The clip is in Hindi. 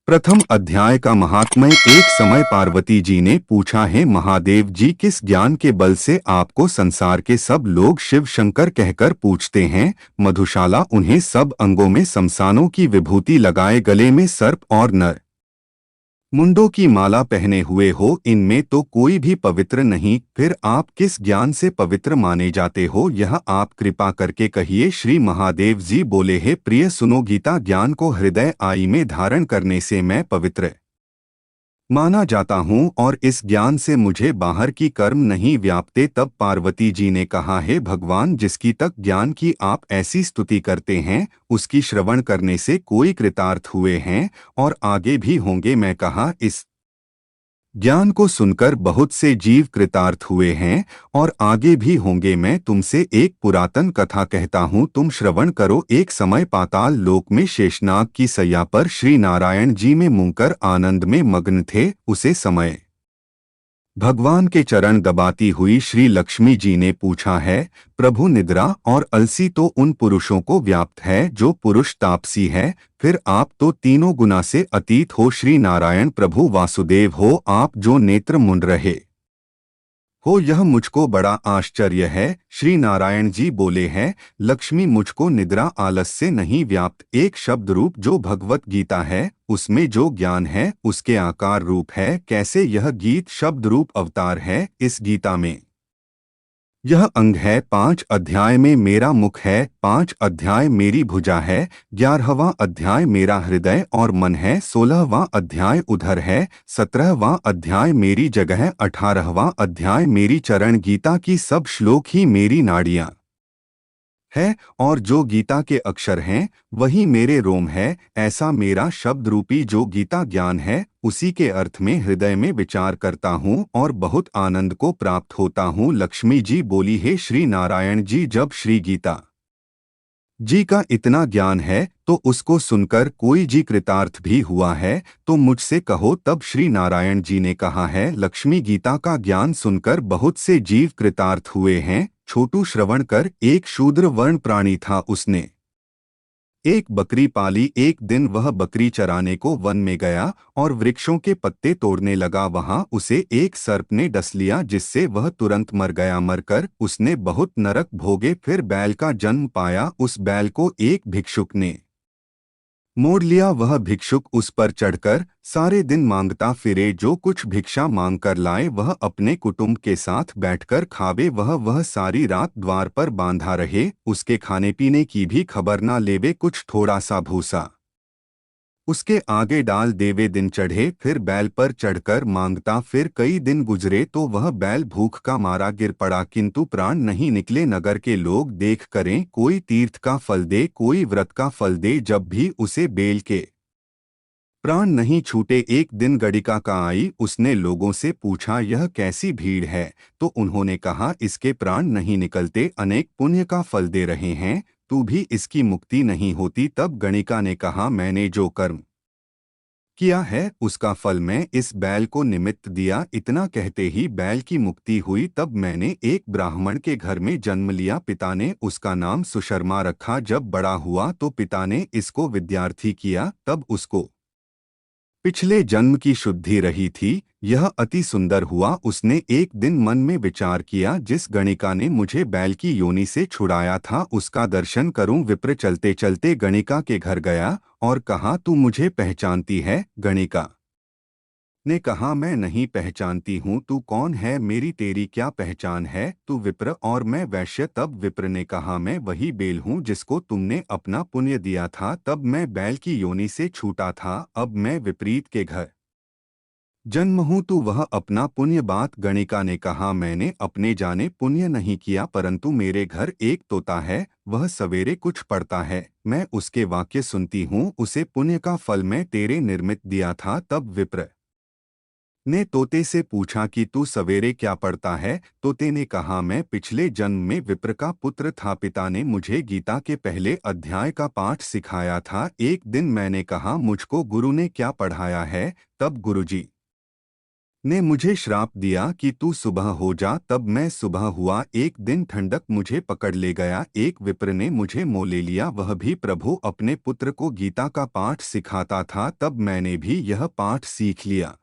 प्रथम अध्याय का महात्म्य। एक समय पार्वती जी ने पूछा, है महादेव जी, किस ज्ञान के बल से आपको संसार के सब लोग शिव शंकर कहकर पूछते हैं? मधुशाला, उन्हें सब अंगों में समसानों की विभूति लगाए, गले में सर्प और नर मुंडों की माला पहने हुए हो, इनमें तो कोई भी पवित्र नहीं। फिर आप किस ज्ञान से पवित्र माने जाते हो, यह आप कृपा करके कहिए। श्री महादेव जी बोले, हे प्रिय, सुनो, गीता ज्ञान को हृदय आई में धारण करने से मैं पवित्र माना जाता हूँ और इस ज्ञान से मुझे बाहर की कर्म नहीं व्यापते। तब पार्वती जी ने कहा, हे भगवान, जिसकी तक ज्ञान की आप ऐसी स्तुति करते हैं, उसकी श्रवण करने से कोई कृतार्थ हुए हैं और आगे भी होंगे। मैं कहा, इस ज्ञान को सुनकर बहुत से जीव कृतार्थ हुए हैं और आगे भी होंगे। मैं तुमसे एक पुरातन कथा कहता हूँ, तुम श्रवण करो। एक समय पाताल लोक में शेषनाग की सैया पर श्री नारायण जी में मुंकर आनंद में मग्न थे। उसे समय भगवान के चरण दबाती हुई श्री लक्ष्मी जी ने पूछा, है प्रभु, निद्रा और अलसी तो उन पुरुषों को व्याप्त है जो पुरुष तापसी है, फिर आप तो तीनों गुना से अतीत हो। श्री नारायण प्रभु वासुदेव हो, आप जो नेत्र मुंड रहे हो, यह मुझको बड़ा आश्चर्य है। श्री नारायण जी बोले हैं, लक्ष्मी, मुझको निद्रा आलस से नहीं व्याप्त। एक शब्द रूप जो भगवत गीता है, उसमें जो ज्ञान है उसके आकार रूप है। कैसे यह गीत शब्द रूप अवतार है। इस गीता में यह अंग है, 5 अध्याय में मेरा मुख है, 5 अध्याय मेरी भुजा है, 11वां अध्याय मेरा हृदय और मन है, 16वां अध्याय उधर है, 17वां अध्याय मेरी जगह, 18वां अध्याय मेरी चरण। गीता की सब श्लोक ही मेरी नाड़ियां है और जो गीता के अक्षर हैं वही मेरे रोम है। ऐसा मेरा शब्द रूपी जो गीता ज्ञान है, उसी के अर्थ में हृदय में विचार करता हूँ और बहुत आनंद को प्राप्त होता हूँ। लक्ष्मी जी बोली, हे श्री नारायण जी, जब श्री गीता जी का इतना ज्ञान है तो उसको सुनकर कोई जी कृतार्थ भी हुआ है तो मुझसे कहो। तब श्री नारायण जी ने कहा है, लक्ष्मी, गीता का ज्ञान सुनकर बहुत से जीव कृतार्थ हुए हैं। छोटू, श्रवण कर। एक शूद्र वर्ण प्राणी था, उसने एक बकरी पाली। एक दिन वह बकरी चराने को वन में गया और वृक्षों के पत्ते तोड़ने लगा। वहां उसे एक सर्प ने डस लिया, जिससे वह तुरंत मर गया। मरकर उसने बहुत नरक भोगे, फिर बैल का जन्म पाया। उस बैल को एक भिक्षुक ने मोड़ लिया। वह भिक्षुक उस पर चढ़कर सारे दिन मांगता फिरे। जो कुछ भिक्षा मांग कर लाए वह अपने कुटुंब के साथ बैठकर खावे। वह सारी रात द्वार पर बांधा रहे, उसके खाने पीने की भी खबर ना लेवे। कुछ थोड़ा सा भूसा उसके आगे डाल देवे। दिन चढ़े फिर बैल पर चढ़कर मांगता। फिर कई दिन गुजरे तो वह बैल भूख का मारा गिर पड़ा, किंतु प्राण नहीं निकले। नगर के लोग देख करें, कोई तीर्थ का फल दे, कोई व्रत का फल दे, जब भी उसे बेल के प्राण नहीं छूटे। एक दिन गड़िका का आई, उसने लोगों से पूछा, यह कैसी भीड़ है? तो उन्होंने कहा, इसके प्राण नहीं निकलते, अनेक पुण्य का फल दे रहे हैं, तू भी इसकी मुक्ति नहीं होती। तब गणिका ने कहा, मैंने जो कर्म किया है उसका फल मैं इस बैल को निमित्त दिया। इतना कहते ही बैल की मुक्ति हुई। तब मैंने एक ब्राह्मण के घर में जन्म लिया। पिता ने उसका नाम सुशर्मा रखा। जब बड़ा हुआ तो पिता ने इसको विद्यार्थी किया। तब उसको पिछले जन्म की शुद्धि रही थी। यह अति सुंदर हुआ। उसने एक दिन मन में विचार किया, जिस गणिका ने मुझे बैल की योनि से छुड़ाया था उसका दर्शन करूं। विप्र चलते चलते गणिका के घर गया और कहा, तू मुझे पहचानती है? गणिका ने कहा, मैं नहीं पहचानती हूँ। तू कौन है? मेरी तेरी क्या पहचान है? तू विप्र और मैं वैश्य। तब विप्र ने कहा, मैं वही बेल हूँ जिसको तुमने अपना पुण्य दिया था। तब मैं बैल की योनि से छूटा था, अब मैं विपरीत के घर जन्म हूँ। तू वह अपना पुण्य बात। गणिका ने कहा, मैंने अपने जाने पुण्य नहीं किया, परंतु मेरे घर एक तोता है, वह सवेरे कुछ पढ़ता है, मैं उसके वाक्य सुनती हूँ, उसे पुण्य का फल मैं तेरे निर्मित दिया था। तब विप्र ने तोते से पूछा कि तू सवेरे क्या पढ़ता है? तोते ने कहा, मैं पिछले जन्म में विप्र का पुत्र था। पिता ने मुझे गीता के पहले अध्याय का पाठ सिखाया था। एक दिन मैंने कहा, मुझको गुरु ने क्या पढ़ाया है? तब गुरुजी ने मुझे श्राप दिया कि तू सुबह हो जा। तब मैं सुबह हुआ। एक दिन ठंडक मुझे पकड़ ले गया। एक विप्र ने मुझे मोह ले लिया। वह भी प्रभु अपने पुत्र को गीता का पाठ सिखाता था। तब मैंने भी यह पाठ सीख लिया।